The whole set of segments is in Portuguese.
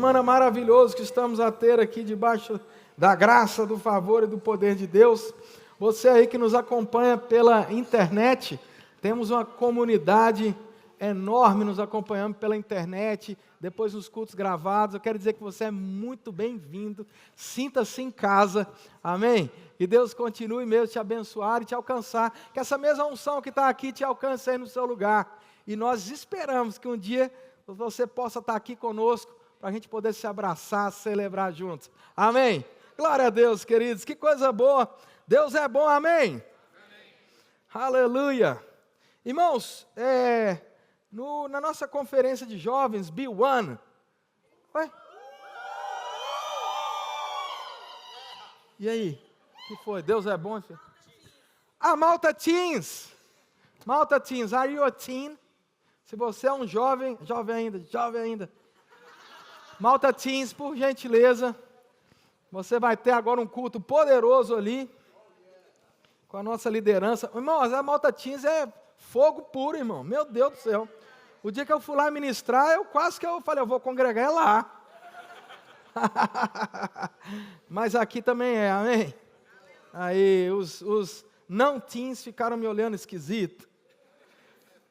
semana maravilhosa que estamos a ter aqui debaixo da graça, do favor e do poder de Deus. Você aí que nos acompanha pela internet, temos uma comunidade enorme nos acompanhando pela internet, depois nos cultos gravados. Eu quero dizer que você é muito bem-vindo, sinta-se em casa, amém? E Deus continue mesmo te abençoar e te alcançar, que essa mesma unção que está aqui te alcance aí no seu lugar. E nós esperamos que um dia você possa estar aqui conosco, para a gente poder se abraçar, celebrar juntos. Amém? Glória a Deus, queridos, que coisa boa. Deus é bom, amém? Aleluia. Irmãos, na nossa conferência de jovens, B1, e aí? O que foi? Deus é bom, filho? Malta Teens, are you a teen? Se você é um jovem ainda. Malta Teens, por gentileza, você vai ter agora um culto poderoso ali, com a nossa liderança. Irmãos, a Malta Teens é fogo puro, irmão, meu Deus do céu. O dia que eu fui lá ministrar, eu falei, eu vou congregar lá. Mas aqui também é, amém? Aí, os não teens ficaram me olhando esquisito.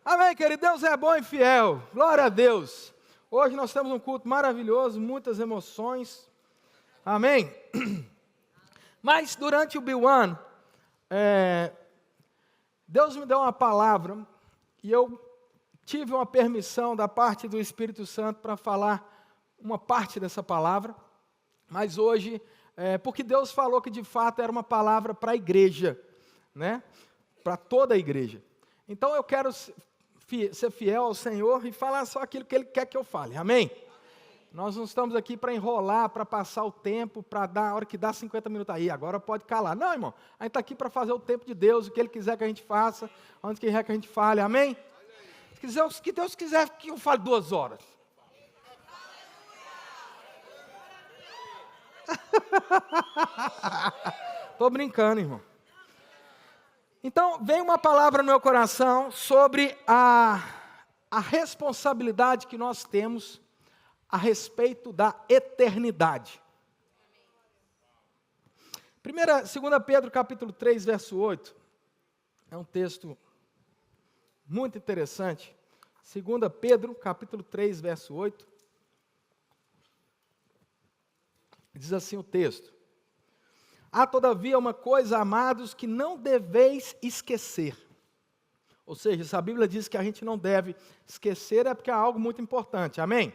Amém, querido? Deus é bom e fiel. Glória a Deus. Hoje nós temos um culto maravilhoso, muitas emoções. Amém? Mas durante o B1, Deus me deu uma palavra e eu tive uma permissão da parte do Espírito Santo para falar uma parte dessa palavra. Mas hoje, porque Deus falou que de fato era uma palavra para a igreja, né? Para toda a igreja. Então eu quero ser fiel ao Senhor e falar só aquilo que Ele quer que eu fale, amém? Nós não estamos aqui para enrolar, para passar o tempo, para dar a hora que dá 50 minutos aí, agora pode calar. Não, irmão, a gente está aqui para fazer o tempo de Deus, o que Ele quiser que a gente faça, onde quiser que a gente fale, amém? Se Deus quiser que eu fale 2 horas. Estou brincando, irmão. Então, vem uma palavra no meu coração sobre a responsabilidade que nós temos a respeito da eternidade. 2 Pedro capítulo 3, verso 8, é um texto muito interessante. 2 Pedro capítulo 3, verso 8, diz assim o texto: há todavia uma coisa, amados, que não deveis esquecer. Ou seja, se a Bíblia diz que a gente não deve esquecer, é porque é algo muito importante, amém?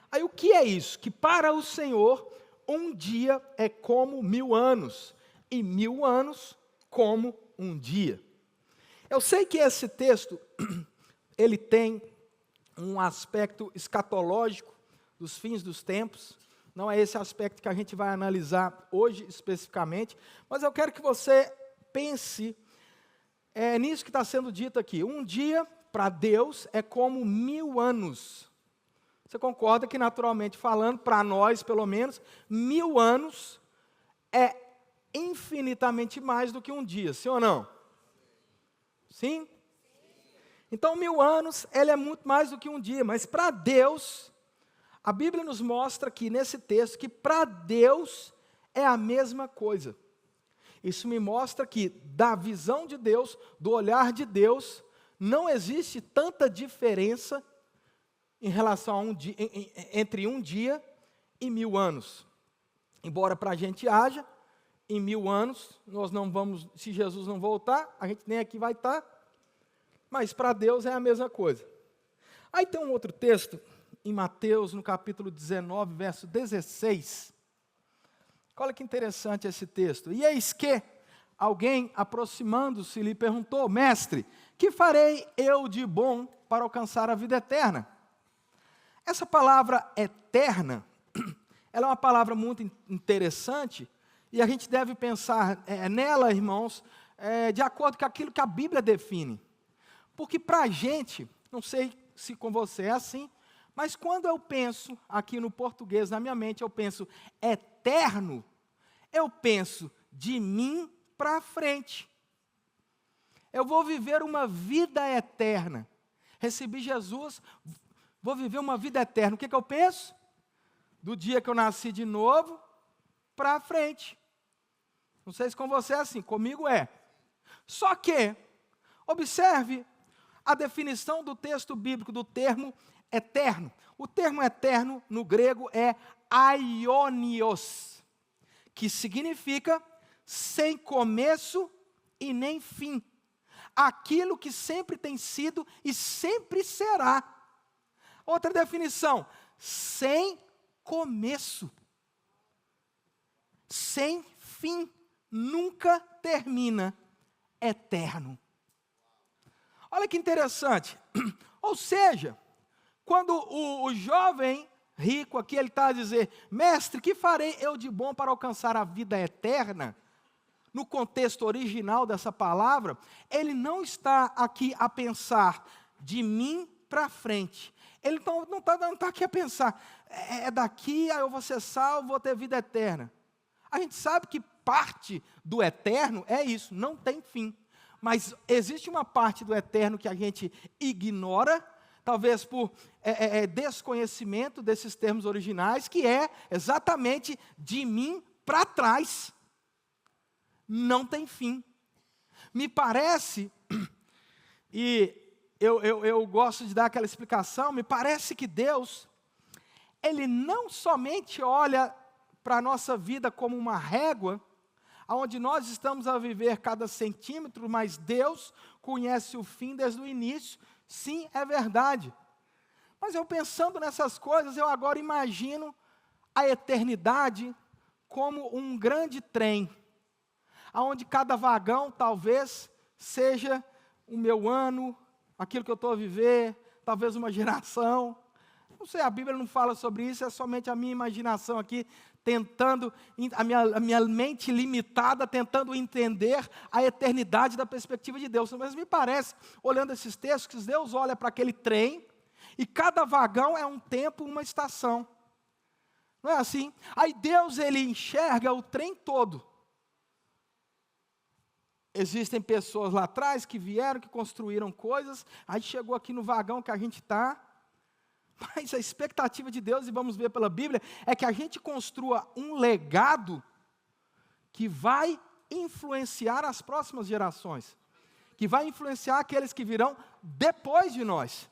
Aí o que é isso? Que para o Senhor, um dia é como 1000 anos, e 1000 anos como um dia. Eu sei que esse texto, ele tem um aspecto escatológico dos fins dos tempos. Não é esse aspecto que a gente vai analisar hoje especificamente, mas eu quero que você pense nisso que está sendo dito aqui. Um dia, para Deus, é como 1000 anos. Você concorda que, naturalmente falando, para nós, pelo menos, 1000 anos é infinitamente mais do que um dia, sim ou não? Sim? Então, 1000 anos, ele é muito mais do que um dia, mas para Deus, a Bíblia nos mostra aqui nesse texto que para Deus é a mesma coisa. Isso me mostra que da visão de Deus, do olhar de Deus, não existe tanta diferença em relação a entre um dia e 1000 anos. Embora para a gente haja, em 1000 anos, nós não vamos, se Jesus não voltar, a gente nem aqui vai estar, mas para Deus é a mesma coisa. Aí tem um outro texto, em Mateus, no capítulo 19, verso 16. Olha que interessante esse texto. E eis que alguém, aproximando-se, lhe perguntou: mestre, que farei eu de bom para alcançar a vida eterna? Essa palavra eterna, ela é uma palavra muito interessante, e a gente deve pensar nela, irmãos, de acordo com aquilo que a Bíblia define. Porque para a gente, não sei se com você é assim, mas quando eu penso aqui no português, na minha mente, eu penso eterno, eu penso de mim para frente. Eu vou viver uma vida eterna. Recebi Jesus, vou viver uma vida eterna. O que eu penso? do dia que eu nasci de novo para frente. Não sei se com você é assim, comigo é. Só que, observe a definição do texto bíblico do termo eterno. O termo eterno, no grego, é aionios, que significa sem começo e nem fim. Aquilo que sempre tem sido e sempre será. Outra definição, sem começo, sem fim, nunca termina, eterno. Olha que interessante. Ou seja, quando o jovem rico aqui, ele está a dizer, mestre, que farei eu de bom para alcançar a vida eterna? No contexto original dessa palavra, ele não está aqui a pensar de mim para frente. Ele não está aqui a pensar, é daqui, aí eu vou ser salvo, vou ter vida eterna. A gente sabe que parte do eterno é isso, não tem fim. Mas existe uma parte do eterno que a gente ignora, talvez por desconhecimento desses termos originais, que é exatamente de mim para trás. Não tem fim. Me parece, e eu gosto de dar aquela explicação, me parece que Deus, Ele não somente olha para a nossa vida como uma régua, onde nós estamos a viver cada centímetro, mas Deus conhece o fim desde o início. Sim, é verdade. Mas eu pensando nessas coisas, eu agora imagino a eternidade como um grande trem, onde cada vagão talvez seja o meu ano, aquilo que eu estou a viver, talvez uma geração. Não sei, a Bíblia não fala sobre isso, é somente a minha imaginação aqui, tentando, a minha mente limitada, tentando entender a eternidade da perspectiva de Deus. Mas me parece, olhando esses textos, que Deus olha para aquele trem, e cada vagão é um tempo, uma estação. Não é assim? Aí Deus, Ele enxerga o trem todo. Existem pessoas lá atrás que vieram, que construíram coisas, aí chegou aqui no vagão que a gente está. Mas a expectativa de Deus, e vamos ver pela Bíblia, é que a gente construa um legado que vai influenciar as próximas gerações, que vai influenciar aqueles que virão depois de nós.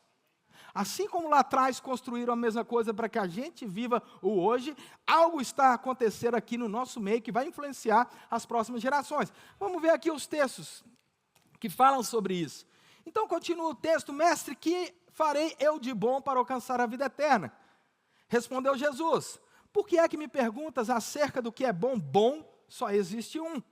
Assim como lá atrás construíram a mesma coisa para que a gente viva o hoje, algo está a acontecer aqui no nosso meio que vai influenciar as próximas gerações. Vamos ver aqui os textos que falam sobre isso. Então continua o texto, mestre, que farei eu de bom para alcançar a vida eterna? Respondeu Jesus, por que é que me perguntas acerca do que é bom? Bom só existe um.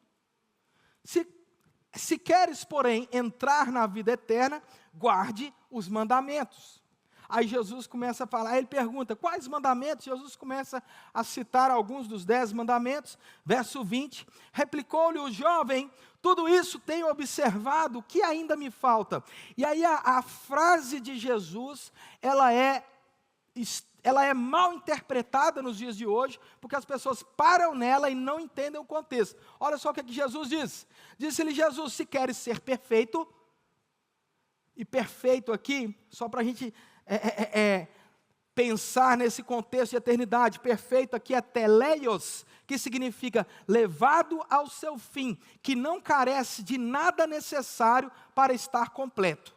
Se queres, porém, entrar na vida eterna, guarde os mandamentos. Aí Jesus começa a falar, ele pergunta, quais mandamentos? Jesus começa a citar alguns dos 10 mandamentos. Verso 20, replicou-lhe o jovem, tudo isso tenho observado, o que ainda me falta? E aí a frase de Jesus, ela é mal interpretada nos dias de hoje, porque as pessoas param nela e não entendem o contexto. Olha só o que Jesus diz. Disse-lhe Jesus, se queres ser perfeito, e perfeito aqui, só para a gente pensar nesse contexto de eternidade, perfeito aqui é teleios, que significa levado ao seu fim, que não carece de nada necessário para estar completo.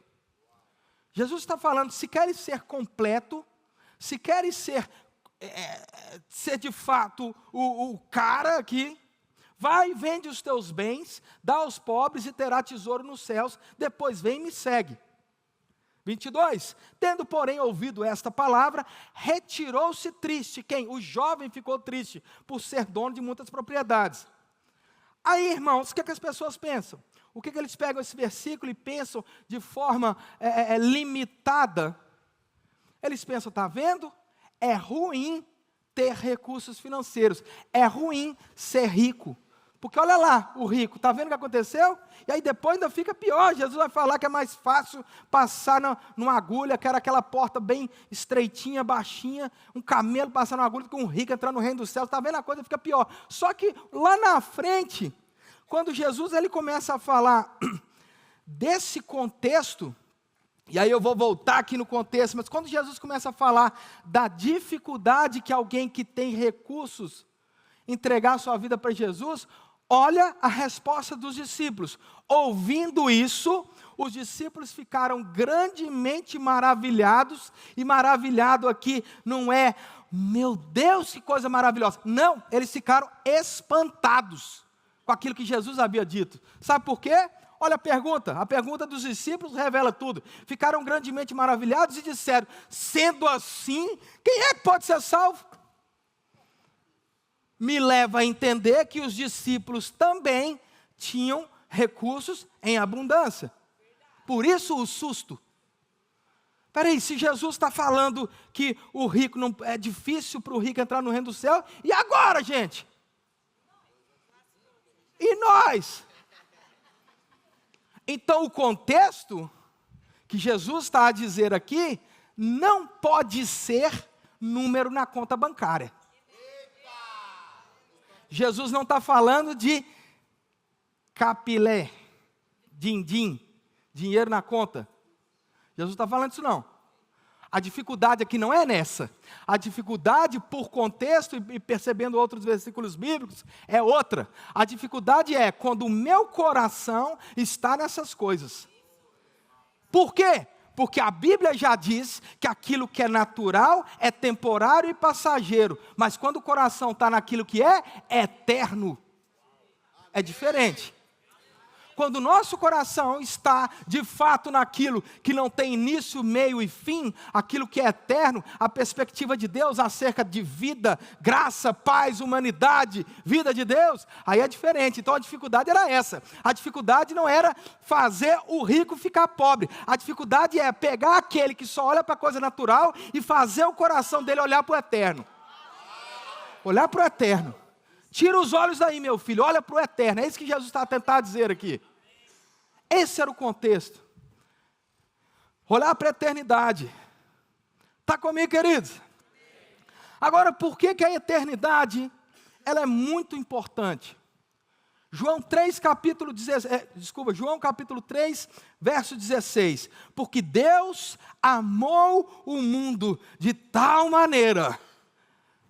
Jesus está falando, se queres ser completo, se queres ser de fato o cara aqui, vai, vende os teus bens, dá aos pobres e terá tesouro nos céus, depois vem e me segue. 22, tendo porém ouvido esta palavra, retirou-se triste. Quem? O jovem ficou triste, por ser dono de muitas propriedades. Aí, irmãos, o que as pessoas pensam? O que eles pegam esse versículo e pensam de forma limitada? Eles pensam, está vendo? É ruim ter recursos financeiros, é ruim ser rico. Porque olha lá, o rico, está vendo o que aconteceu? E aí depois ainda fica pior, Jesus vai falar que é mais fácil passar numa agulha, que era aquela porta bem estreitinha, baixinha, um camelo passar numa agulha, do que um rico entrar no reino dos céus, está vendo? A coisa fica pior. Só que lá na frente, quando Jesus ele começa a falar desse contexto, E aí eu vou voltar aqui no contexto, mas quando Jesus começa a falar da dificuldade que alguém que tem recursos entregar sua vida para Jesus, olha a resposta dos discípulos. Ouvindo isso, os discípulos ficaram grandemente maravilhados, e maravilhado aqui não é, meu Deus, que coisa maravilhosa. Não, eles ficaram espantados com aquilo que Jesus havia dito. Sabe por quê? Olha a pergunta dos discípulos revela tudo. Ficaram grandemente maravilhados e disseram, sendo assim, quem é que pode ser salvo? Me leva a entender que os discípulos também tinham recursos em abundância. Por isso o susto. Espera aí, se Jesus está falando que o rico não é difícil para o rico entrar no reino do céu, e agora, gente? E nós? Então o contexto que Jesus está a dizer aqui não pode ser número na conta bancária. Jesus não está falando de capilé, din-din, dinheiro na conta. Jesus está falando disso não. A dificuldade aqui não é nessa. A dificuldade, por contexto e percebendo outros versículos bíblicos, é outra. A dificuldade é quando o meu coração está nessas coisas. Por quê? Porque a Bíblia já diz que aquilo que é natural é temporário e passageiro. Mas quando o coração está naquilo que é eterno, é diferente. Quando o nosso coração está, de fato, naquilo que não tem início, meio e fim, aquilo que é eterno, a perspectiva de Deus acerca de vida, graça, paz, humanidade, vida de Deus, aí é diferente. Então a dificuldade era essa. A dificuldade não era fazer o rico ficar pobre. A dificuldade é pegar aquele que só olha para a coisa natural e fazer o coração dele olhar para o eterno. Olhar para o eterno. Tira os olhos daí, meu filho, olha para o eterno. É isso que Jesus está a tentar dizer aqui. Esse era o contexto. Olhar para a eternidade. Está comigo, queridos? Agora, por que a eternidade ela é muito importante? João capítulo 3, verso 16. Porque Deus amou o mundo de tal maneira.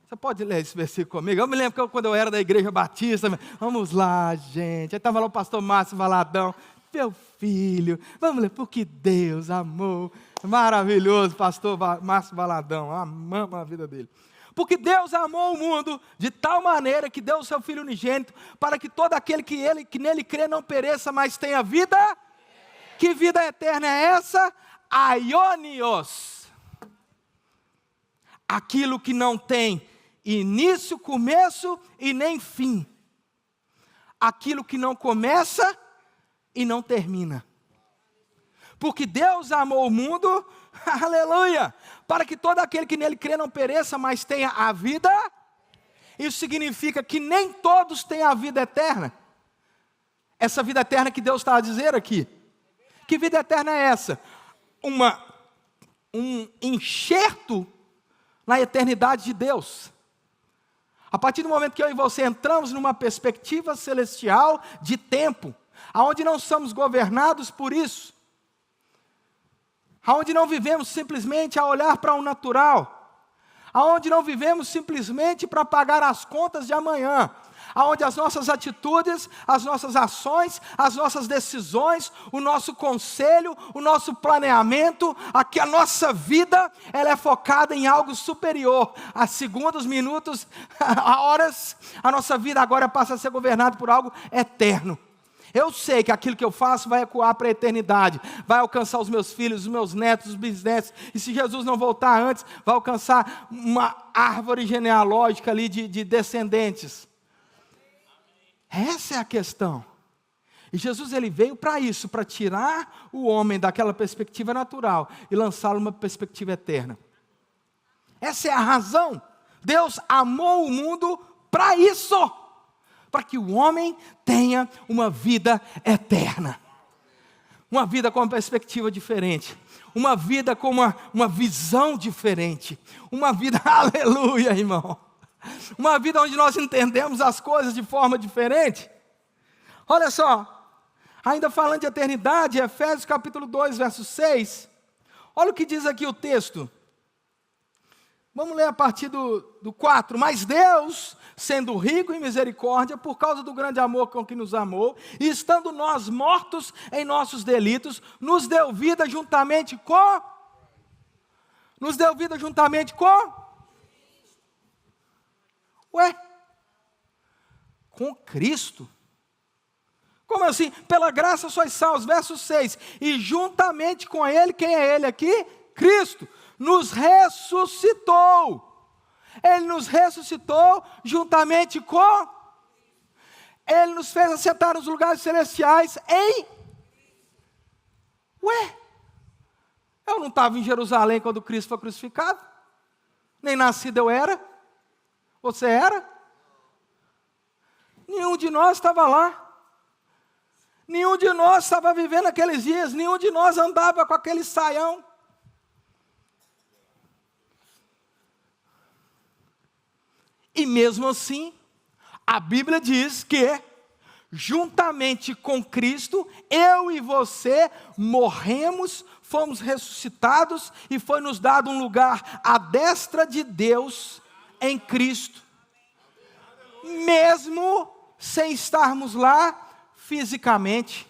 Você pode ler esse versículo comigo? Eu me lembro que quando eu era da igreja batista, vamos lá, gente. Aí estava lá o pastor Márcio Valadão. Meu filho, vamos ler. Porque Deus amou. Maravilhoso, pastor Márcio Valadão. Amamos a vida dele. Porque Deus amou o mundo de tal maneira que deu o seu Filho unigênito, para que todo aquele que nele crê não pereça, mas tenha vida. Que vida eterna é essa? Aionios. Aquilo que não tem início, começo e nem fim. Aquilo que não começa e não termina. Porque Deus amou o mundo, aleluia, para que todo aquele que nele crê não pereça, mas tenha a vida. Isso significa que nem todos têm a vida eterna. Essa vida eterna que Deus está a dizer aqui. Que vida eterna é essa? Um enxerto na eternidade de Deus. A partir do momento que eu e você entramos numa perspectiva celestial de tempo, aonde não somos governados por isso, aonde não vivemos simplesmente a olhar para o natural, aonde não vivemos simplesmente para pagar as contas de amanhã, aonde as nossas atitudes, as nossas ações, as nossas decisões, o nosso conselho, o nosso planeamento, aqui a nossa vida, ela é focada em algo superior. A segundos, minutos, a horas, a nossa vida agora passa a ser governada por algo eterno. Eu sei que aquilo que eu faço vai ecoar para a eternidade, vai alcançar os meus filhos, os meus netos, os bisnetos, e se Jesus não voltar antes, vai alcançar uma árvore genealógica ali de descendentes. Essa é a questão. E Jesus ele veio para isso, para tirar o homem daquela perspectiva natural e lançá-lo numa perspectiva eterna. Essa é a razão. Deus amou o mundo para isso, para que o homem tenha uma vida eterna. Uma vida com uma perspectiva diferente. Uma vida com uma visão diferente. Uma vida, aleluia, irmão. Uma vida onde nós entendemos as coisas de forma diferente. Olha só, ainda falando de eternidade, Efésios capítulo 2, verso 6, Olha o que diz aqui o texto. Vamos ler a partir do 4. Mas Deus, sendo rico em misericórdia, por causa do grande amor com que nos amou, e estando nós mortos em nossos delitos, nos deu vida juntamente com... Nos deu vida juntamente com... Ué? Com Cristo? Como assim? Pela graça sois salvos, verso 6. E juntamente com Ele, quem é Ele aqui? Cristo. Nos ressuscitou. Ele nos ressuscitou juntamente com... Ele nos fez assentar nos lugares celestiais em... Ué? Eu não estava em Jerusalém quando Cristo foi crucificado? Nem nascido eu era? Você era? Nenhum de nós estava lá. Nenhum de nós estava vivendo aqueles dias. Nenhum de nós andava com aquele saião. E mesmo assim, a Bíblia diz que, juntamente com Cristo, eu e você morremos, fomos ressuscitados e foi nos dado um lugar à destra de Deus em Cristo. Mesmo sem estarmos lá fisicamente.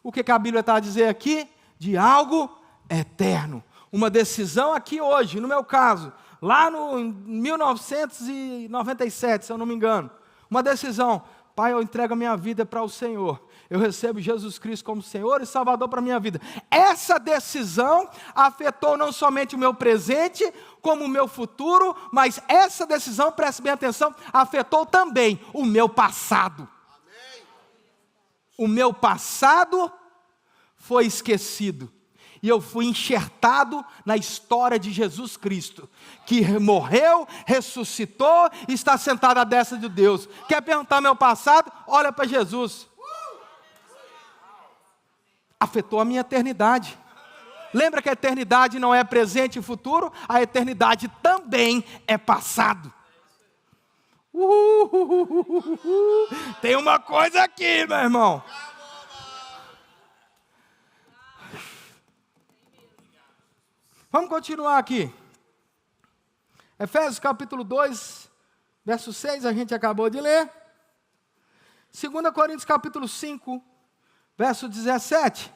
O que a Bíblia está a dizer aqui? De algo eterno. Uma decisão aqui hoje, no meu caso, lá no 1997, se eu não me engano. Uma decisão. Pai, eu entrego a minha vida para o Senhor. Eu recebo Jesus Cristo como Senhor e Salvador para a minha vida. Essa decisão afetou não somente o meu presente, como o meu futuro, mas essa decisão, preste bem atenção, afetou também o meu passado. Amém. O meu passado foi esquecido. E eu fui enxertado na história de Jesus Cristo, que morreu, ressuscitou e está sentado à destra de Deus. Quer perguntar meu passado? Olha para Jesus. Afetou a minha eternidade. Lembra que a eternidade não é presente e futuro? A eternidade também é passado. Tem uma coisa aqui, meu irmão. Vamos continuar aqui. Efésios capítulo 2, verso 6, a gente acabou de ler. 2 Coríntios capítulo 5, verso 17.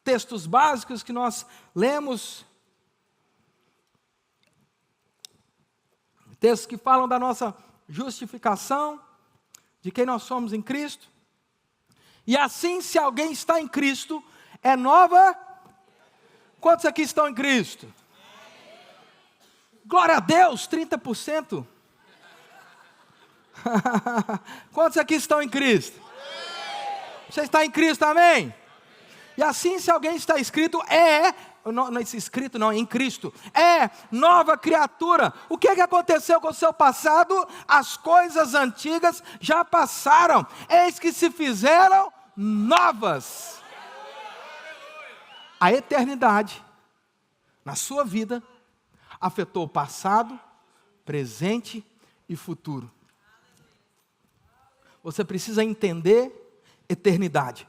Textos básicos que nós lemos. Textos que falam da nossa justificação, de quem nós somos em Cristo. E assim, se alguém está em Cristo, é nova... Quantos aqui estão em Cristo? Glória a Deus, 30%. Quantos aqui estão em Cristo? Você está em Cristo, amém? E assim, se alguém está escrito, em Cristo, é nova criatura. O que aconteceu com o seu passado? As coisas antigas já passaram, eis que se fizeram novas. A eternidade, na sua vida, afetou o passado, presente e futuro. Você precisa entender eternidade.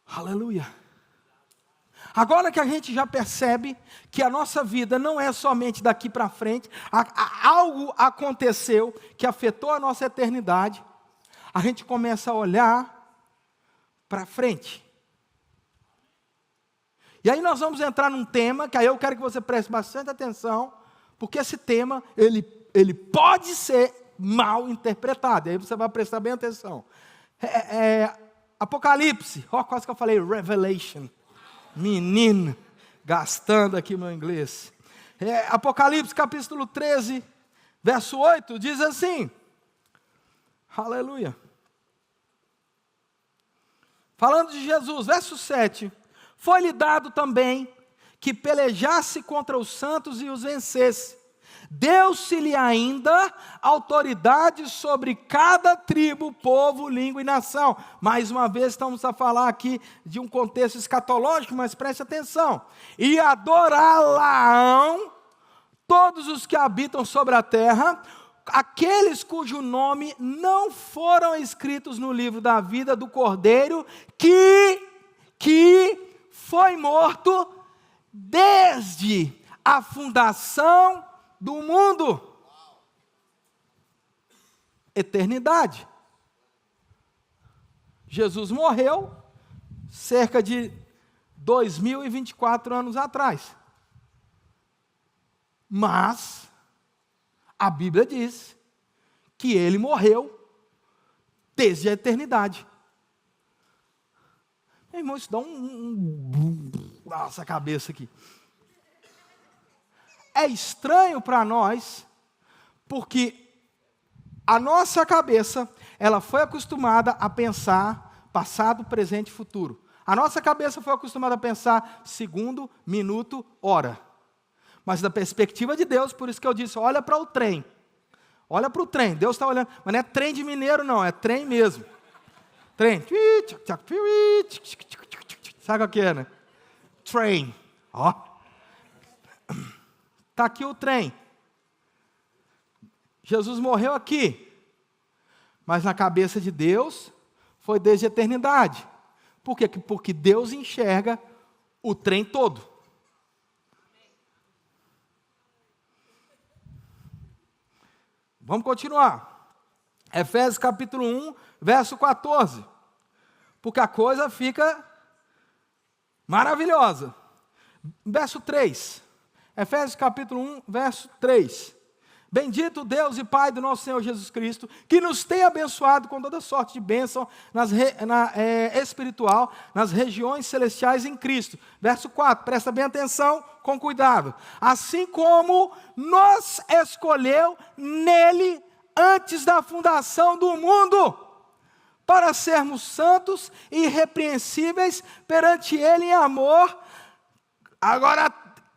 Aleluia. Agora que a gente já percebe que a nossa vida não é somente daqui para frente, algo aconteceu que afetou a nossa eternidade, a gente começa a olhar para frente. E aí nós vamos entrar num tema, que aí eu quero que você preste bastante atenção, porque esse tema, ele pode ser mal interpretado, e aí você vai prestar bem atenção. Apocalipse, quase que eu falei Revelation, menino, gastando aqui meu inglês. Apocalipse capítulo 13, verso 8, diz assim, aleluia. Falando de Jesus, verso 7, foi-lhe dado também que pelejasse contra os santos e os vencesse. Deu-se-lhe ainda autoridade sobre cada tribo, povo, língua e nação. Mais uma vez estamos a falar aqui de um contexto escatológico, mas preste atenção. E adorá-la-ão todos os que habitam sobre a terra, aqueles cujo nome não foram escritos no livro da vida do Cordeiro, que foi morto desde a fundação do mundo. Eternidade. Jesus morreu cerca de 2024 anos atrás. Mas a Bíblia diz que ele morreu desde a eternidade. Meu irmão, isso dá nossa cabeça aqui. É estranho para nós, porque a nossa cabeça, ela foi acostumada a pensar passado, presente e futuro. A nossa cabeça foi acostumada a pensar segundo, minuto, hora. Mas da perspectiva de Deus, por isso que eu disse, olha para o trem. Olha para o trem, Deus está olhando. Mas não é trem de mineiro não, é trem mesmo. Trem. Sabe o que é, né? Train. Ó. Está aqui o trem. Jesus morreu aqui. Mas na cabeça de Deus, foi desde a eternidade. Por quê? Porque Deus enxerga o trem todo. Vamos continuar. Efésios capítulo 1, verso 14. Porque a coisa fica maravilhosa. Verso 3. Efésios capítulo 1, verso 3. Bendito Deus e Pai do nosso Senhor Jesus Cristo, que nos tem abençoado com toda sorte de bênção espiritual, nas regiões celestiais em Cristo. Verso 4, presta bem atenção, com cuidado. Assim como nos escolheu nele antes da fundação do mundo, para sermos santos e irrepreensíveis perante ele em amor. Agora,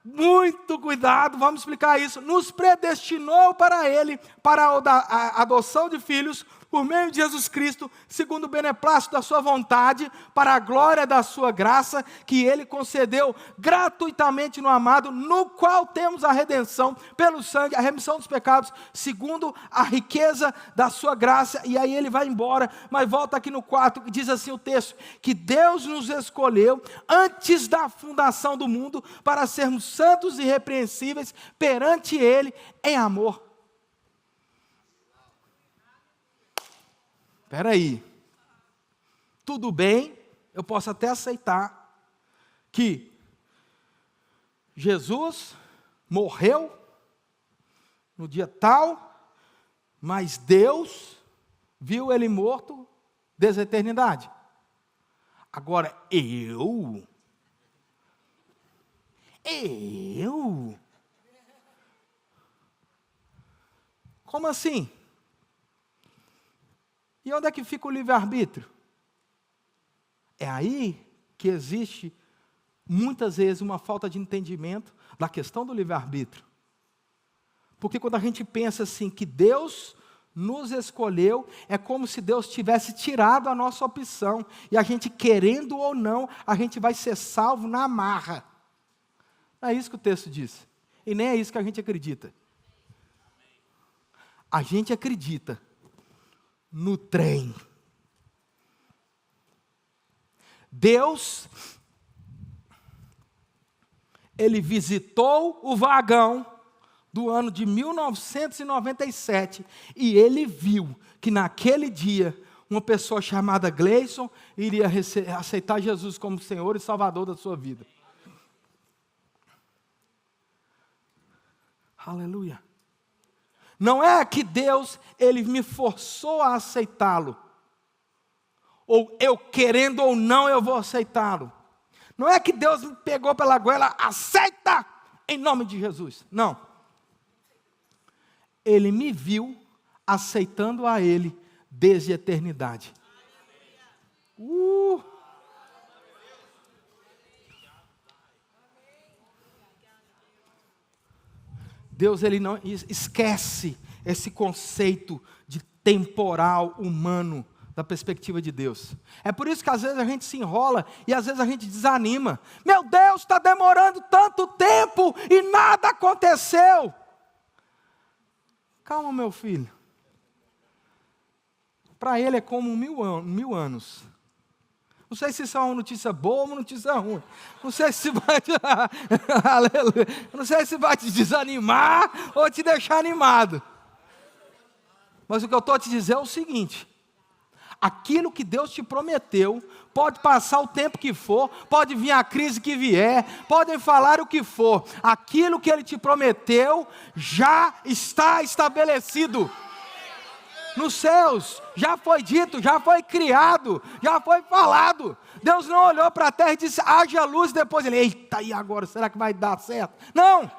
muito cuidado, vamos explicar isso. Nos predestinou para ele, para a adoção de filhos, por meio de Jesus Cristo, segundo o beneplácito da sua vontade, para a glória da sua graça, que ele concedeu gratuitamente no amado, no qual temos a redenção pelo sangue, a remissão dos pecados, segundo a riqueza da sua graça. E aí ele vai embora, mas volta aqui no 4, que diz assim o texto, que Deus nos escolheu antes da fundação do mundo, para sermos santos e irrepreensíveis perante ele em amor. Espera aí, tudo bem, eu posso até aceitar que Jesus morreu no dia tal, mas Deus viu ele morto desde a eternidade. Agora, eu? Como assim? E onde é que fica o livre-arbítrio? É aí que existe, muitas vezes, uma falta de entendimento da questão do livre-arbítrio. Porque quando a gente pensa assim, que Deus nos escolheu, é como se Deus tivesse tirado a nossa opção, e a gente, querendo ou não, a gente vai ser salvo na marra. Não é isso que o texto diz. E nem é isso que a gente acredita. A gente acredita no trem. Deus, ele visitou o vagão do ano de 1997 e ele viu que naquele dia uma pessoa chamada Gleison iria aceitar Jesus como Senhor e Salvador da sua vida. Aleluia. Não é que Deus, ele me forçou a aceitá-lo. Ou eu querendo ou não, eu vou aceitá-lo. Não é que Deus me pegou pela goela, aceita em nome de Jesus. Não. Ele me viu aceitando a ele desde a eternidade. Deus, ele não esquece esse conceito de temporal humano da perspectiva de Deus. É por isso que às vezes a gente se enrola e às vezes a gente desanima. Meu Deus, está demorando tanto tempo e nada aconteceu. Calma, meu filho. Para ele é como 1000 anos. Não sei se isso é uma notícia boa ou uma notícia ruim. Não sei se vai te... Aleluia. Não sei se vai te desanimar ou te deixar animado. Mas o que eu estou a te dizer é o seguinte: aquilo que Deus te prometeu, pode passar o tempo que for, pode vir a crise que vier, podem falar o que for, aquilo que Ele te prometeu já está estabelecido. Nos céus, já foi dito, já foi criado, já foi falado. Deus não olhou para a terra e disse, haja luz, e depois Ele, eita, e agora, será que vai dar certo? Não!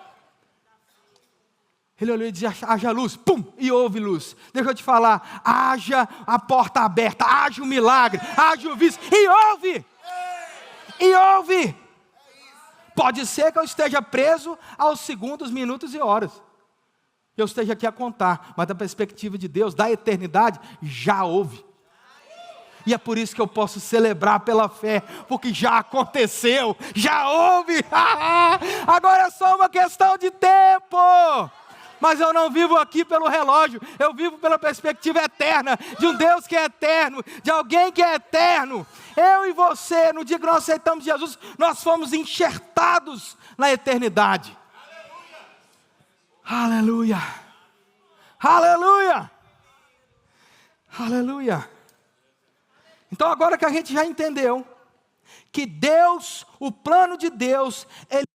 Ele olhou e disse, haja luz, pum, e houve luz. Deixa eu te falar, haja a porta aberta, haja o milagre, haja o vício, e houve! E houve! Pode ser que eu esteja preso aos segundos, minutos e horas. Eu esteja aqui a contar, mas da perspectiva de Deus, da eternidade, já houve. E é por isso que eu posso celebrar pela fé, porque já aconteceu, já houve. Agora é só uma questão de tempo. Mas eu não vivo aqui pelo relógio, eu vivo pela perspectiva eterna, de um Deus que é eterno, de alguém que é eterno. Eu e você, no dia que nós aceitamos Jesus, nós fomos enxertados na eternidade. Aleluia, aleluia, aleluia. Então agora que a gente já entendeu que Deus, o plano de Deus, Ele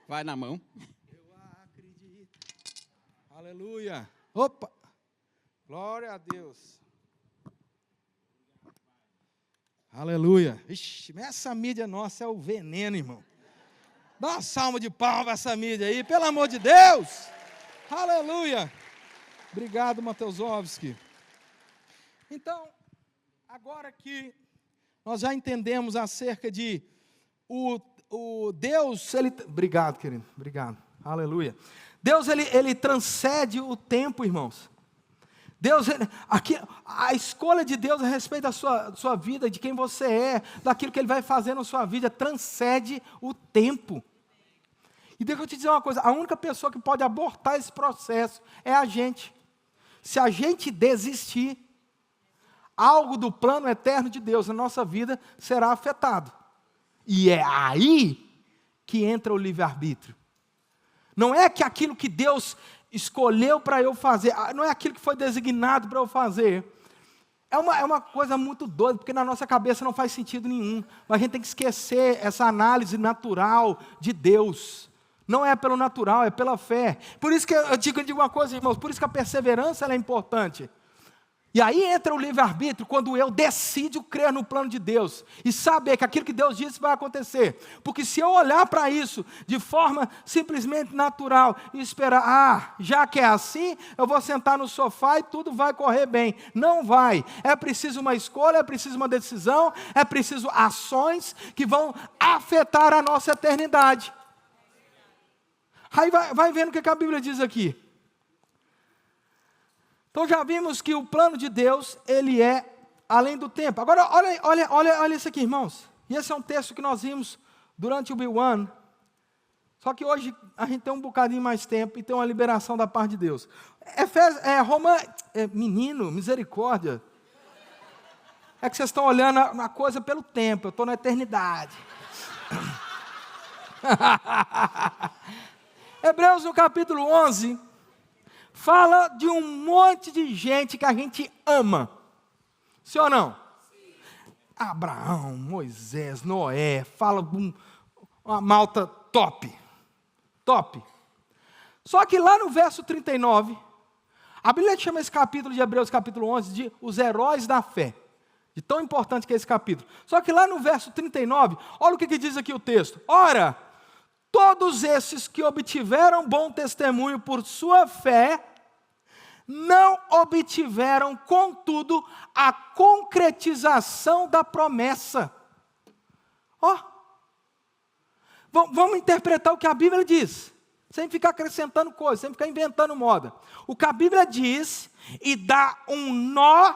vai na mão. Aleluia. Opa. Glória a Deus. Aleluia. Ixi, essa mídia nossa é o veneno, irmão. Dá uma salva de palmas essa mídia aí, pelo amor de Deus. Aleluia. Obrigado, Mateusovski. Então, agora que nós já entendemos acerca de o Deus, Ele... Obrigado, querido. Obrigado. Aleluia. Deus, ele transcende o tempo, irmãos. Deus, aqui, a escolha de Deus a respeito da sua vida, de quem você é, daquilo que Ele vai fazer na sua vida, transcende o tempo. E deixa eu te dizer uma coisa, a única pessoa que pode abortar esse processo é a gente. Se a gente desistir, algo do plano eterno de Deus na nossa vida será afetado. E é aí que entra o livre-arbítrio. Não é que aquilo que Deus escolheu para eu fazer, não é aquilo que foi designado para eu fazer. É uma coisa muito doida, porque na nossa cabeça não faz sentido nenhum. Mas a gente tem que esquecer essa análise natural de Deus. Não é pelo natural, é pela fé. Por isso que eu digo uma coisa, irmãos, por isso que a perseverança ela é importante. E aí entra o livre-arbítrio, quando eu decido crer no plano de Deus, e saber que aquilo que Deus disse vai acontecer. Porque se eu olhar para isso de forma simplesmente natural, e esperar, já que é assim, eu vou sentar no sofá e tudo vai correr bem. Não vai. É preciso uma escolha, é preciso uma decisão, é preciso ações que vão afetar a nossa eternidade. Aí vai vendo o que a Bíblia diz aqui. Então já vimos que o plano de Deus, ele é além do tempo. Agora olha isso aqui, irmãos. E esse é um texto que nós vimos durante o B1. Só que hoje a gente tem um bocadinho mais tempo e tem uma liberação da parte de Deus. Menino, misericórdia. É que vocês estão olhando a coisa pelo tempo, eu estou na eternidade. Hebreus no capítulo 11... fala de um monte de gente que a gente ama. Sim ou não? Sim. Abraão, Moisés, Noé, fala de uma malta top. Top. Só que lá no verso 39, a Bíblia chama esse capítulo de Hebreus, capítulo 11, de os heróis da fé. De tão importante que é esse capítulo. Só que lá no verso 39, olha o que diz aqui o texto. Ora, todos esses que obtiveram bom testemunho por sua fé, não obtiveram, contudo, a concretização da promessa. Vamos interpretar o que a Bíblia diz, sem ficar acrescentando coisas, sem ficar inventando moda. O que a Bíblia diz e dá um nó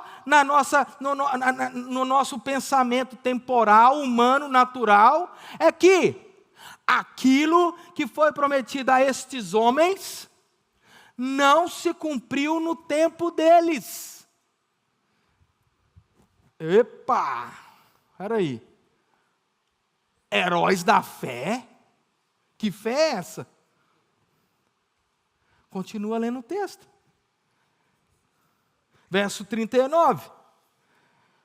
no nosso pensamento temporal, humano, natural, é que aquilo que foi prometido a estes homens não se cumpriu no tempo deles. Epa! Peraí. Heróis da fé? Que fé é essa? Continua lendo o texto. Verso 39.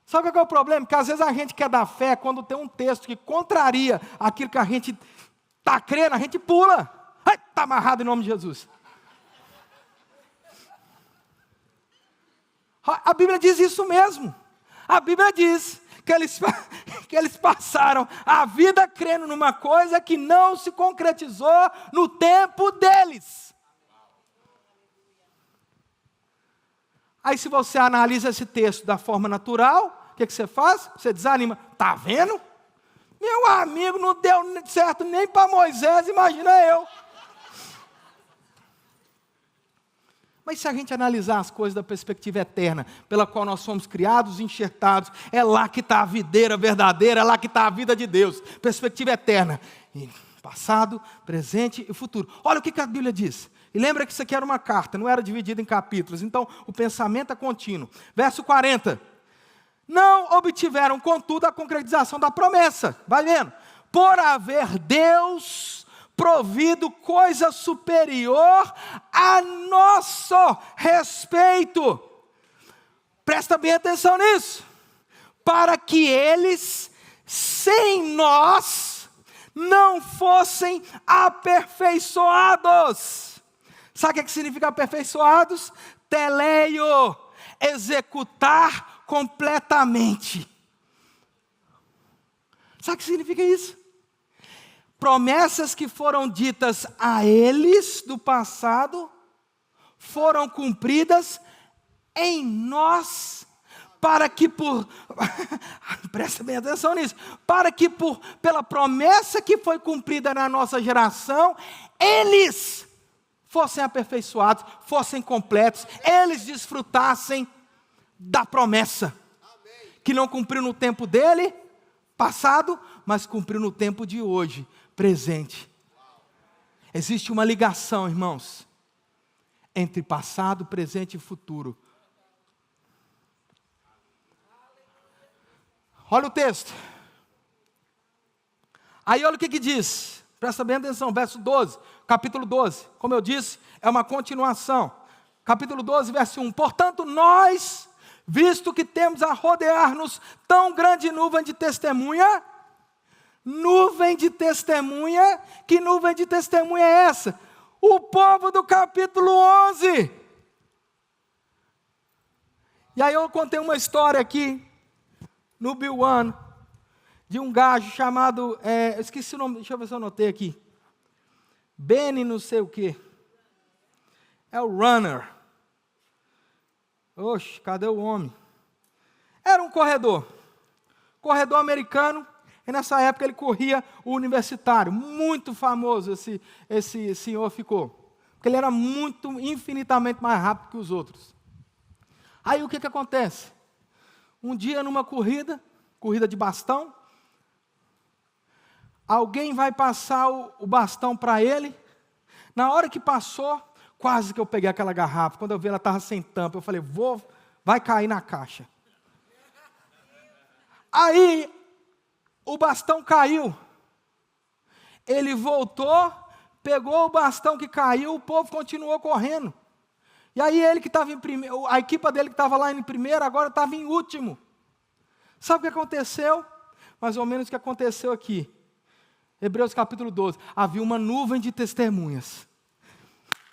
Sabe qual é o problema? Porque às vezes a gente quer dar fé quando tem um texto que contraria aquilo que a gente está crendo, a gente pula. Está amarrado em nome de Jesus. A Bíblia diz isso mesmo. A Bíblia diz que eles passaram a vida crendo numa coisa que não se concretizou no tempo deles. Aí se você analisa esse texto da forma natural, o que você faz? Você desanima. Está vendo? Meu amigo, não deu certo nem para Moisés, imagina eu. Mas se a gente analisar as coisas da perspectiva eterna, pela qual nós somos criados e enxertados, é lá que está a videira verdadeira, é lá que está a vida de Deus. Perspectiva eterna. E passado, presente e futuro. Olha o que a Bíblia diz. E lembra que isso aqui era uma carta, não era dividida em capítulos. Então, o pensamento é contínuo. Verso 40. Não obtiveram, contudo, a concretização da promessa. Vai vendo? Por haver Deus provido coisa superior a nosso respeito. Presta bem atenção nisso. Para que eles, sem nós, não fossem aperfeiçoados. Sabe o que significa aperfeiçoados? Teleio, executar completamente. Sabe o que significa isso? Promessas que foram ditas a eles do passado foram cumpridas em nós, para que presta bem atenção nisso, para que pela promessa que foi cumprida na nossa geração, eles fossem aperfeiçoados, fossem completos, eles desfrutassem da promessa, que não cumpriu no tempo dele, passado, mas cumpriu no tempo de hoje, presente. Existe uma ligação, irmãos, entre passado, presente e futuro. Olha o texto. Aí olha o que diz. Presta bem atenção, verso 12, capítulo 12. Como eu disse, é uma continuação. Capítulo 12, verso 1. Portanto, nós, visto que temos a rodear-nos tão grande nuvem de testemunha, que nuvem de testemunha é essa? O povo do capítulo 11. E aí eu contei uma história aqui, no Bill One, de um gajo chamado, eu esqueci o nome, deixa eu ver se eu anotei aqui. Benny não sei o quê. É o Runner. Oxe, cadê o homem? Era um corredor americano, e nessa época ele corria o universitário, muito famoso esse senhor ficou, porque ele era infinitamente mais rápido que os outros. Aí o que acontece? Um dia numa corrida de bastão, alguém vai passar o bastão para ele, na hora que passou, quase que eu peguei aquela garrafa, quando eu vi ela estava sem tampa, eu falei, vai cair na caixa. Aí, o bastão caiu, ele voltou, pegou o bastão que caiu, o povo continuou correndo. E aí ele que estava em primeiro, a equipa dele que estava lá em primeiro, agora estava em último. Sabe o que aconteceu? Mais ou menos o que aconteceu aqui. Hebreus capítulo 12. Havia uma nuvem de testemunhas.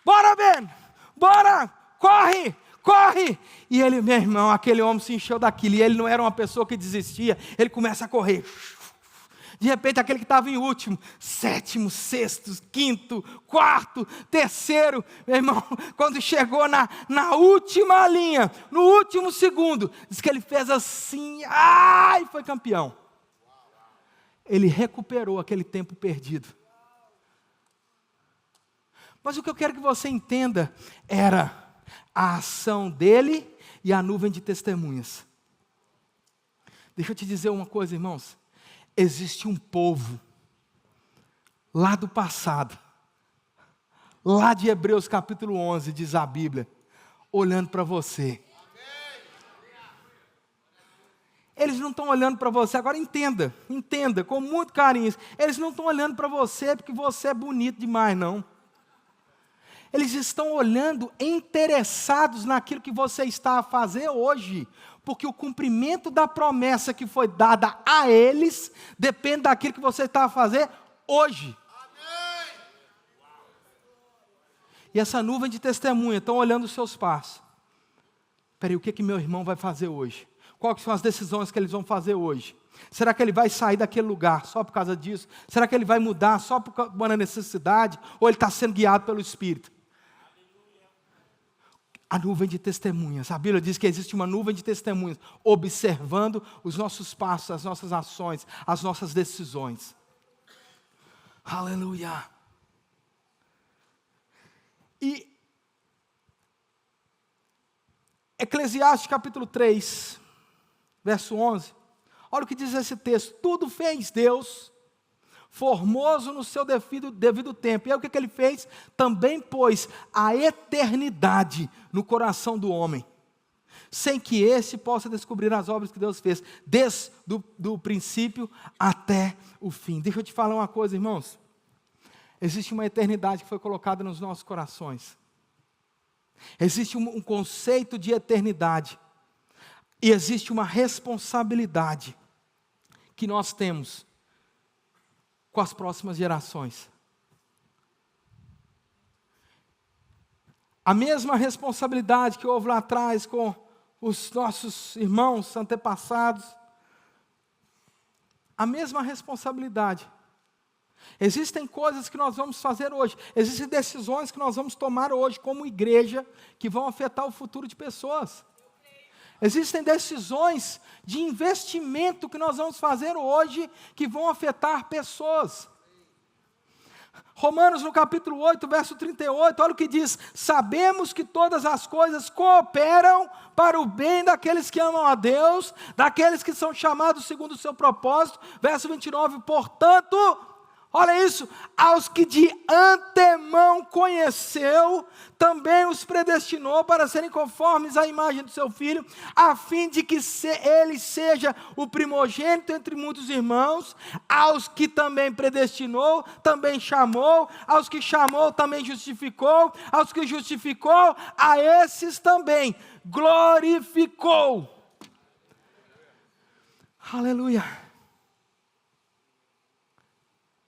Bora, Ben! Bora! Corre! Corre! E ele, meu irmão, aquele homem se encheu daquilo. E ele não era uma pessoa que desistia. Ele começa a correr. De repente, aquele que estava em último, sétimo, sexto, quinto, quarto, terceiro, meu irmão, quando chegou na última linha, no último segundo, diz que ele fez assim, e foi campeão. Ele recuperou aquele tempo perdido. Mas o que eu quero que você entenda era a ação dele e a nuvem de testemunhas. Deixa eu te dizer uma coisa, irmãos. Existe um povo lá do passado, lá de Hebreus capítulo 11, diz a Bíblia, olhando para você. Eles não estão olhando para você, agora entenda com muito carinho. Eles não estão olhando para você porque você é bonito demais, não. Eles estão olhando interessados naquilo que você está a fazer hoje, porque o cumprimento da promessa que foi dada a eles depende daquilo que você está a fazer hoje. Amém. E essa nuvem de testemunha estão olhando os seus passos. Espera aí, o que meu irmão vai fazer hoje? Quais são as decisões que eles vão fazer hoje? Será que ele vai sair daquele lugar só por causa disso? Será que ele vai mudar só por uma necessidade? Ou ele está sendo guiado pelo Espírito? A nuvem de testemunhas. A Bíblia diz que existe uma nuvem de testemunhas observando os nossos passos, as nossas ações, as nossas decisões. Aleluia. E Eclesiastes capítulo 3, verso 11. Olha o que diz esse texto. Tudo fez Deus, formoso no seu devido tempo. E aí o que ele fez? Também pôs a eternidade no coração do homem, sem que esse possa descobrir as obras que Deus fez, desde do princípio até o fim. Deixa eu te falar uma coisa, irmãos. Existe uma eternidade que foi colocada nos nossos corações. Existe um conceito de eternidade. E existe uma responsabilidade que nós temos com as próximas gerações. A mesma responsabilidade que houve lá atrás com os nossos irmãos antepassados. A mesma responsabilidade. Existem coisas que nós vamos fazer hoje. Existem decisões que nós vamos tomar hoje como igreja que vão afetar o futuro de pessoas. Existem decisões de investimento que nós vamos fazer hoje que vão afetar pessoas. Romanos no capítulo 8, verso 38, olha o que diz: sabemos que todas as coisas cooperam para o bem daqueles que amam a Deus, daqueles que são chamados segundo o seu propósito. Verso 29, portanto, olha isso, aos que de antemão conheceu, também os predestinou para serem conformes à imagem do seu Filho, a fim de que ele seja o primogênito entre muitos irmãos. Aos que também predestinou, também chamou. Aos que chamou, também justificou. Aos que justificou, a esses também glorificou. Aleluia.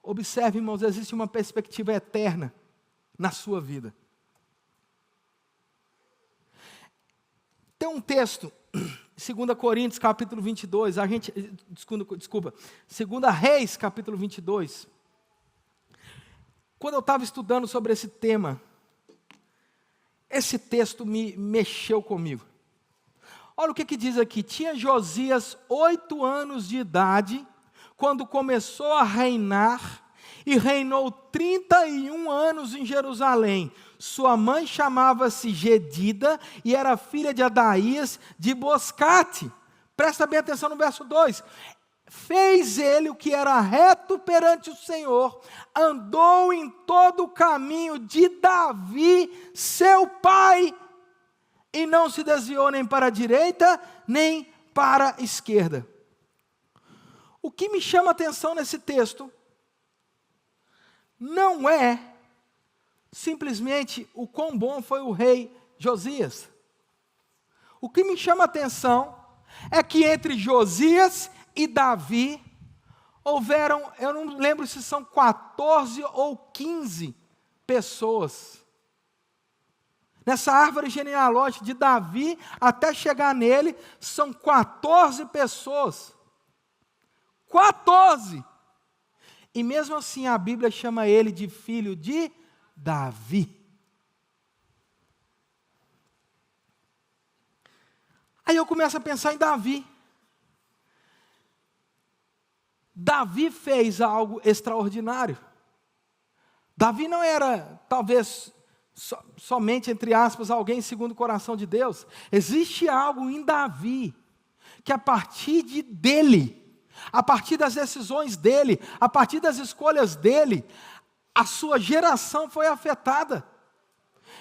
Observe, irmãos, existe uma perspectiva eterna na sua vida. Tem um texto, 2 Coríntios capítulo 22, desculpa, 2 Reis capítulo 22. Quando eu estava estudando sobre esse tema, esse texto me mexeu comigo. Olha o que diz aqui: tinha Josias 8 anos de idade, quando começou a reinar, e reinou 31 anos em Jerusalém. Sua mãe chamava-se Gedida, e era filha de Adaías de Boscate. Presta bem atenção no verso 2. Fez ele o que era reto perante o Senhor, andou em todo o caminho de Davi, seu pai, e não se desviou nem para a direita, nem para a esquerda. O que me chama a atenção nesse texto não é simplesmente o quão bom foi o rei Josias. O que me chama a atenção é que entre Josias e Davi houveram, eu não lembro se são 14 ou 15 pessoas. Nessa árvore genealógica de Davi, até chegar nele, são 14 pessoas. 14! E mesmo assim a Bíblia chama ele de filho de Davi. Aí eu começo a pensar em Davi. Davi fez algo extraordinário. Davi não era, talvez, somente, entre aspas, alguém segundo o coração de Deus. Existe algo em Davi, que a partir dele, a partir das decisões dele, a partir das escolhas dele, a sua geração foi afetada.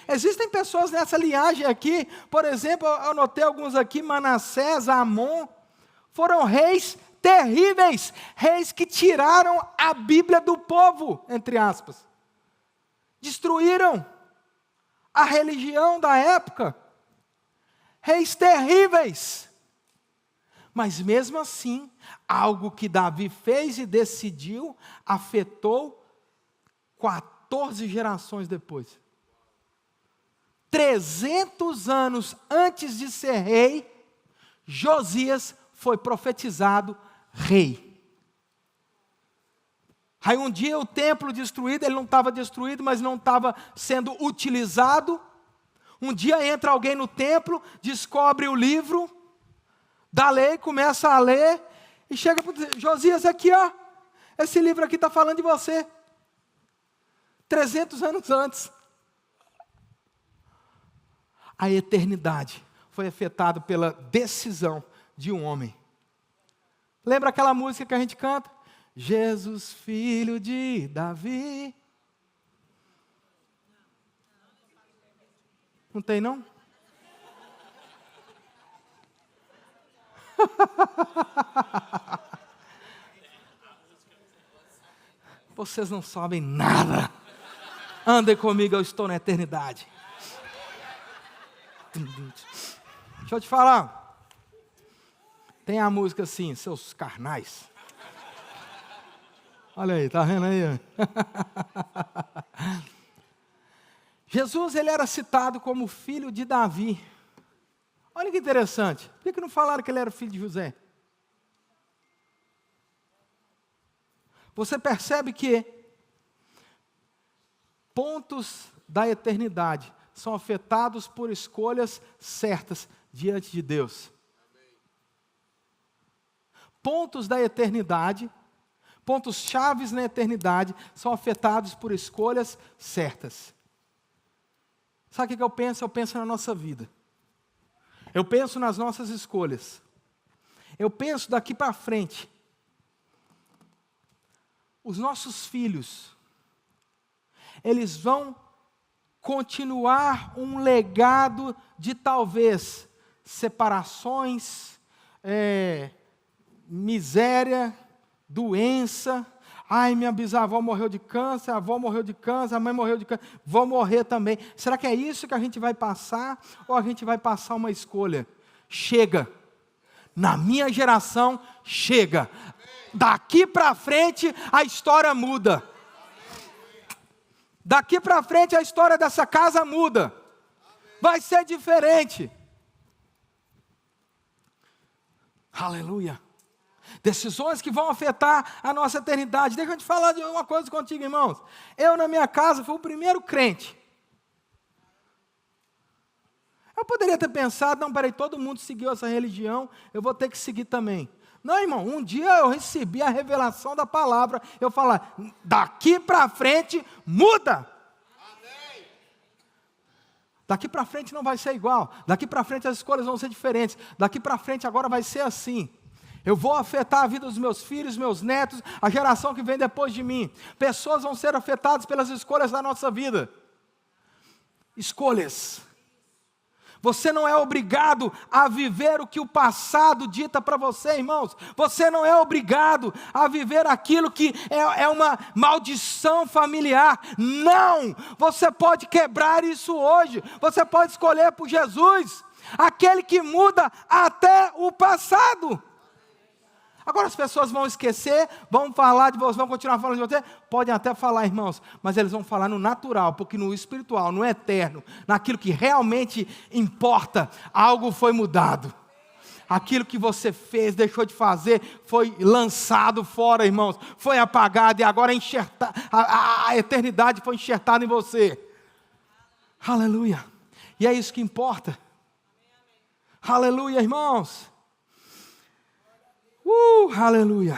Existem pessoas nessa linhagem aqui, por exemplo, eu anotei alguns aqui, Manassés, Amon, foram reis terríveis, reis que tiraram a Bíblia do povo, entre aspas. Destruíram a religião da época. Reis terríveis. Mas mesmo assim, algo que Davi fez e decidiu, afetou 14 gerações depois. 300 anos antes de ser rei, Josias foi profetizado rei. Aí um dia o templo destruído, ele não estava destruído, mas não estava sendo utilizado. Um dia entra alguém no templo, descobre o livro da lei, começa a ler, e chega para dizer, Josias, aqui ó, esse livro aqui está falando de você. 300 anos antes. A eternidade foi afetada pela decisão de um homem. Lembra aquela música que a gente canta? Jesus, filho de Davi. Não tem, não? Vocês não sabem nada. Andem comigo, eu estou na eternidade. Deixa eu te falar. Tem a música assim, seus carnais. Olha aí, tá vendo aí? Jesus, ele era citado como filho de Davi. Olha que interessante. Por que não falaram que ele era filho de José? Você percebe que pontos da eternidade são afetados por escolhas certas diante de Deus. Pontos da eternidade, pontos chaves na eternidade, são afetados por escolhas certas. Sabe o que eu penso? Eu penso na nossa vida. Eu penso nas nossas escolhas. Eu penso daqui para frente. Os nossos filhos, eles vão continuar um legado de talvez separações, miséria, doença. Ai, minha bisavó morreu de câncer, a avó morreu de câncer, a mãe morreu de câncer, vou morrer também. Será que é isso que a gente vai passar? Ou a gente vai passar uma escolha? Chega. Na minha geração, chega. Daqui para frente, a história muda. Daqui para frente, a história dessa casa muda. Vai ser diferente. Aleluia. Decisões que vão afetar a nossa eternidade. Deixa eu te falar de uma coisa contigo, irmãos. Eu, na minha casa, fui o primeiro crente. Eu poderia ter pensado, não, peraí, todo mundo seguiu essa religião, eu vou ter que seguir também. Não, irmão, um dia eu recebi a revelação da palavra, eu falar, daqui para frente, muda. Daqui para frente não vai ser igual. Daqui para frente as escolhas vão ser diferentes. Daqui para frente agora vai ser assim. Eu vou afetar a vida dos meus filhos, meus netos, a geração que vem depois de mim. Pessoas vão ser afetadas pelas escolhas da nossa vida. Escolhas. Você não é obrigado a viver o que o passado dita para você, irmãos. Você não é obrigado a viver aquilo que é uma maldição familiar. Não! Você pode quebrar isso hoje. Você pode escolher por Jesus, aquele que muda até o passado. Agora as pessoas vão esquecer, vão falar de você, vão continuar falando de você, podem até falar, irmãos, mas eles vão falar no natural, porque no espiritual, no eterno, naquilo que realmente importa, algo foi mudado. Aquilo que você fez, deixou de fazer, foi lançado fora, irmãos, foi apagado e agora a eternidade foi enxertada em você. Aleluia. E é isso que importa. Aleluia, irmãos. Aleluia.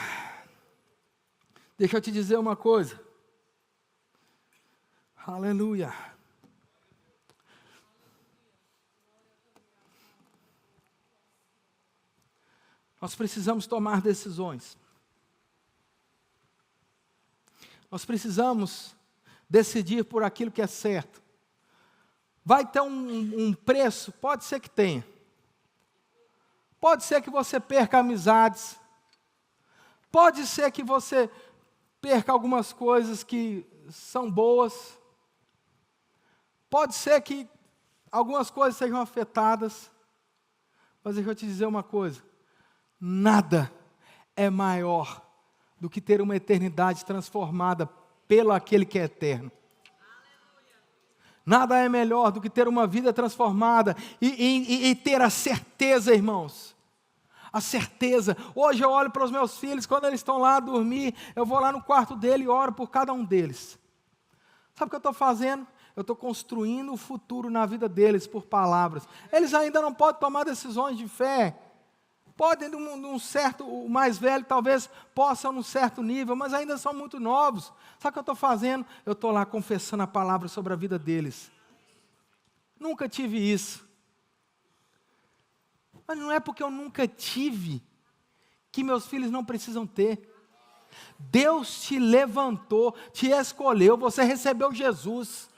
Deixa eu te dizer uma coisa. Aleluia. Nós precisamos tomar decisões. Nós precisamos decidir por aquilo que é certo. Vai ter um preço? Pode ser que tenha. Pode ser que você perca amizades. Pode ser que você perca algumas coisas que são boas. Pode ser que algumas coisas sejam afetadas. Mas deixa eu te dizer uma coisa. Nada é maior do que ter uma eternidade transformada pelo aquele que é eterno. Nada é melhor do que ter uma vida transformada e ter a certeza, irmãos. A certeza. Hoje eu olho para os meus filhos, quando eles estão lá a dormir, eu vou lá no quarto dele e oro por cada um deles. Sabe o que eu estou fazendo? Eu estou construindo o futuro na vida deles por palavras. Eles ainda não podem tomar decisões de fé. Podem, num certo, o mais velho talvez possa num certo nível, mas ainda são muito novos. Sabe o que eu estou fazendo? Eu estou lá confessando a palavra sobre a vida deles. Nunca tive isso. Mas não é porque eu nunca tive que meus filhos não precisam ter. Deus te levantou, te escolheu, você recebeu Jesus.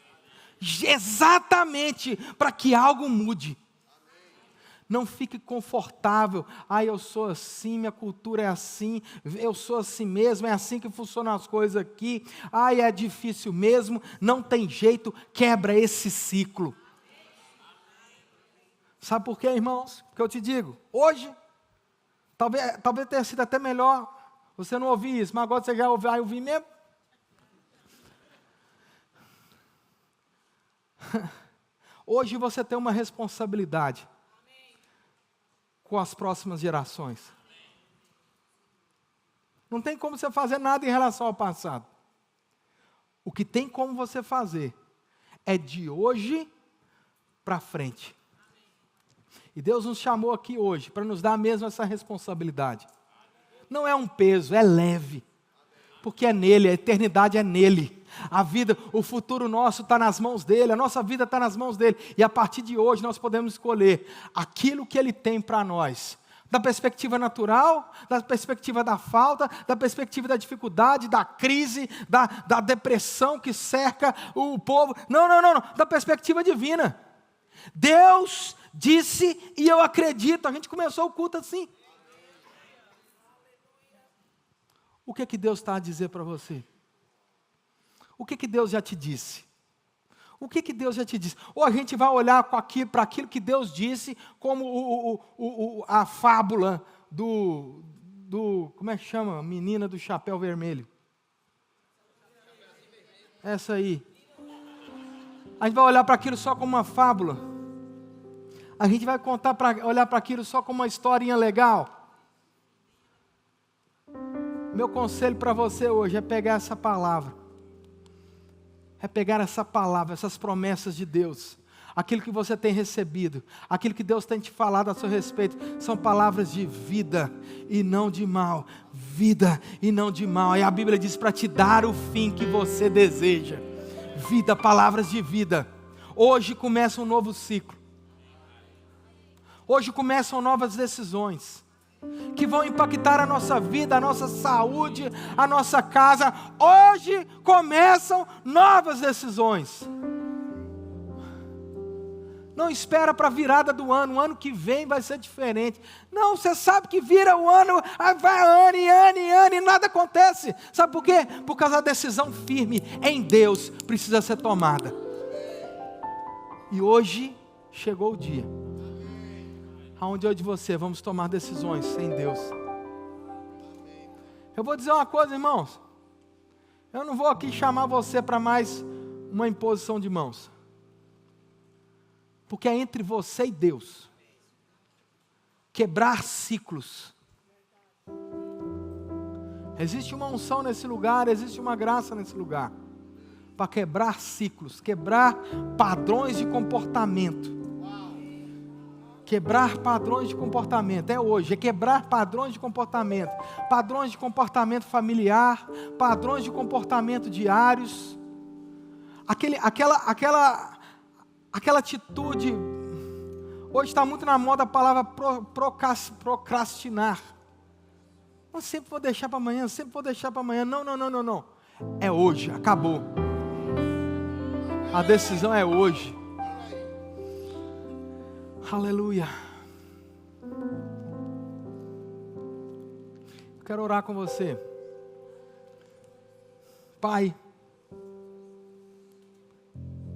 Exatamente para que algo mude. Não fique confortável. Eu sou assim, minha cultura é assim, eu sou assim mesmo, é assim que funcionam as coisas aqui. É difícil mesmo, não tem jeito, quebra esse ciclo. Sabe por quê, irmãos? Porque eu te digo, hoje, talvez tenha sido até melhor você não ouvir isso, mas agora você já vai ouvir mesmo. Hoje você tem uma responsabilidade com as próximas gerações. Não tem como você fazer nada em relação ao passado. O que tem como você fazer é de hoje para frente. E Deus nos chamou aqui hoje para nos dar mesmo essa responsabilidade. Não é um peso, é leve. Porque é nele, a eternidade é nele. A vida, o futuro nosso está nas mãos dele, a nossa vida está nas mãos dele. E a partir de hoje nós podemos escolher aquilo que ele tem para nós. Da perspectiva natural, da perspectiva da falta, da perspectiva da dificuldade, da crise, da depressão que cerca o povo. Não. Da perspectiva divina. Deus disse e eu acredito. A gente começou o culto assim. O que Deus está a dizer para você? O que Deus já te disse? O que Deus já te disse? Ou a gente vai olhar para aquilo que Deus disse como a fábula do... Como é que chama? Menina do chapéu vermelho. Essa aí. A gente vai olhar para aquilo só como uma fábula. A gente vai olhar para aquilo só como uma historinha legal. Meu conselho para você hoje é pegar essa palavra. É pegar essa palavra, essas promessas de Deus. Aquilo que você tem recebido. Aquilo que Deus tem te falado a seu respeito. São palavras de vida e não de mal. Vida e não de mal. E a Bíblia diz para te dar o fim que você deseja. Vida, palavras de vida. Hoje começa um novo ciclo. Hoje começam novas decisões. Que vão impactar a nossa vida, a nossa saúde, a nossa casa. Hoje começam novas decisões. Não espera para a virada do ano, o ano que vem vai ser diferente. Não, você sabe que vira o ano, vai ano e nada acontece. Sabe por quê? Por causa da decisão firme em Deus precisa ser tomada. E hoje chegou o dia aonde eu e você vamos tomar decisões em Deus. Eu vou dizer uma coisa, irmãos. Eu não vou aqui chamar você para mais uma imposição de mãos. Porque é entre você e Deus. Quebrar ciclos. Existe uma unção nesse lugar, existe uma graça nesse lugar. Para quebrar ciclos, quebrar padrões de comportamento. Quebrar padrões de comportamento, é hoje, é quebrar padrões de comportamento familiar, padrões de comportamento diários, aquela atitude, hoje está muito na moda a palavra procrastinar, Eu sempre vou deixar para amanhã, sempre vou deixar para amanhã. Não, não, não, não, não. É hoje, acabou. A decisão é hoje. Aleluia. Eu quero orar com você. Pai,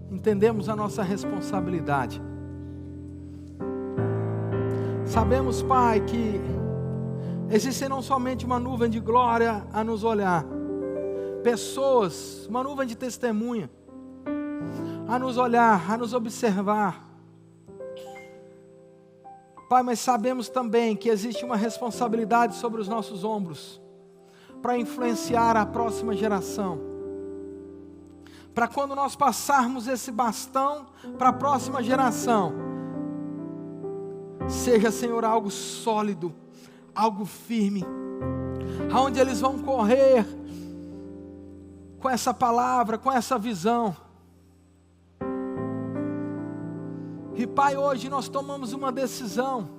entendemos a nossa responsabilidade. Sabemos, Pai, que existe não somente uma nuvem de glória a nos olhar, pessoas, uma nuvem de testemunha, a nos olhar, a nos observar. Pai, mas sabemos também que existe uma responsabilidade sobre os nossos ombros, para influenciar a próxima geração. Para quando nós passarmos esse bastão para a próxima geração, seja, Senhor, algo sólido, algo firme, aonde eles vão correr com essa palavra, com essa visão. E Pai, hoje nós tomamos uma decisão,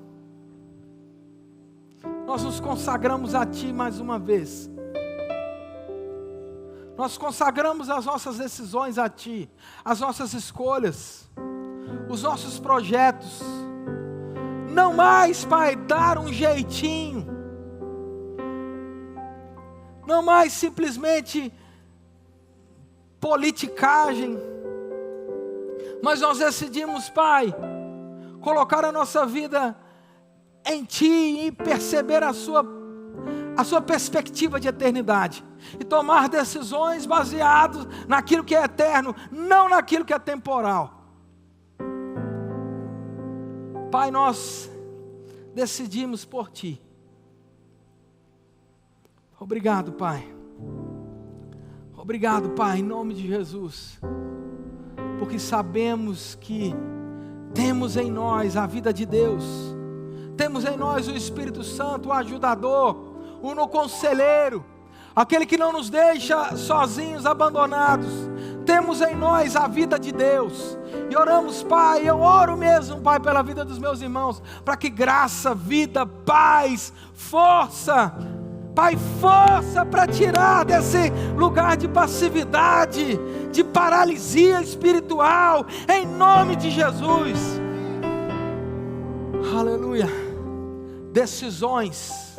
nós nos consagramos a Ti mais uma vez, nós consagramos as nossas decisões a Ti, as nossas escolhas, os nossos projetos. Não mais, Pai, dar um jeitinho. Não mais simplesmente politicagem. Mas nós decidimos, Pai, colocar a nossa vida em Ti e perceber a sua perspectiva de eternidade. E tomar decisões baseadas naquilo que é eterno, não naquilo que é temporal. Pai, nós decidimos por Ti. Obrigado, Pai. Obrigado, Pai, em nome de Jesus. Porque sabemos que temos em nós a vida de Deus. Temos em nós o Espírito Santo, o ajudador, o conselheiro, aquele que não nos deixa sozinhos, abandonados. Temos em nós a vida de Deus. E oramos, Pai, eu oro mesmo, Pai, pela vida dos meus irmãos, para que graça, vida, paz, força, Pai, força para tirar desse lugar de passividade, de paralisia espiritual, em nome de Jesus. Aleluia. Decisões.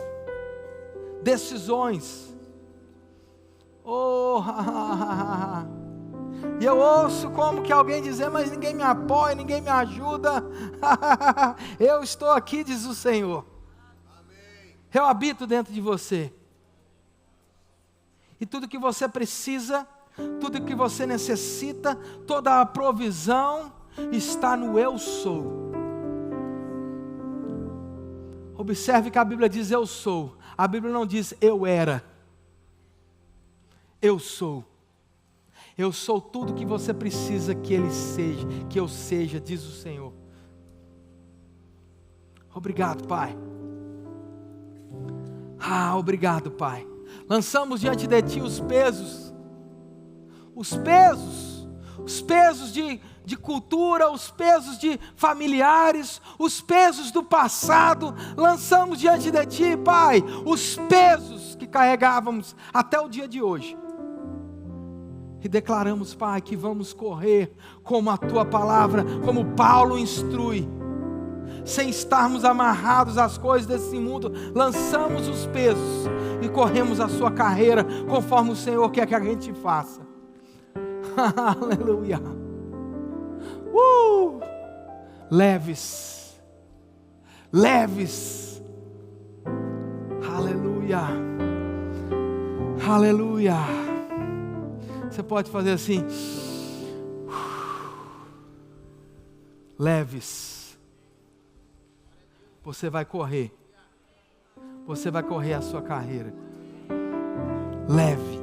Oh, e eu ouço como que alguém dizer, mas ninguém me apoia, ninguém me ajuda. Eu estou aqui, diz o Senhor. Eu habito dentro de você. E tudo que você precisa, tudo que você necessita, toda a provisão está no eu sou. Observe que a Bíblia diz eu sou. A Bíblia não diz eu era. Eu sou. Eu sou tudo que você precisa que Ele seja, que eu seja, diz o Senhor. Obrigado, Pai. Obrigado, Pai. Lançamos diante de Ti os pesos de cultura, os pesos de familiares, os pesos do passado. Lançamos diante de Ti, Pai, os pesos que carregávamos até o dia de hoje. E declaramos, Pai, que vamos correr como a Tua palavra, como Paulo instrui, sem estarmos amarrados às coisas desse mundo. Lançamos os pesos e corremos a sua carreira, conforme o Senhor quer que a gente faça. Aleluia. Leves. Aleluia. Aleluia. Você pode fazer assim. Leves. Você vai correr. Você vai correr a sua carreira. Leve.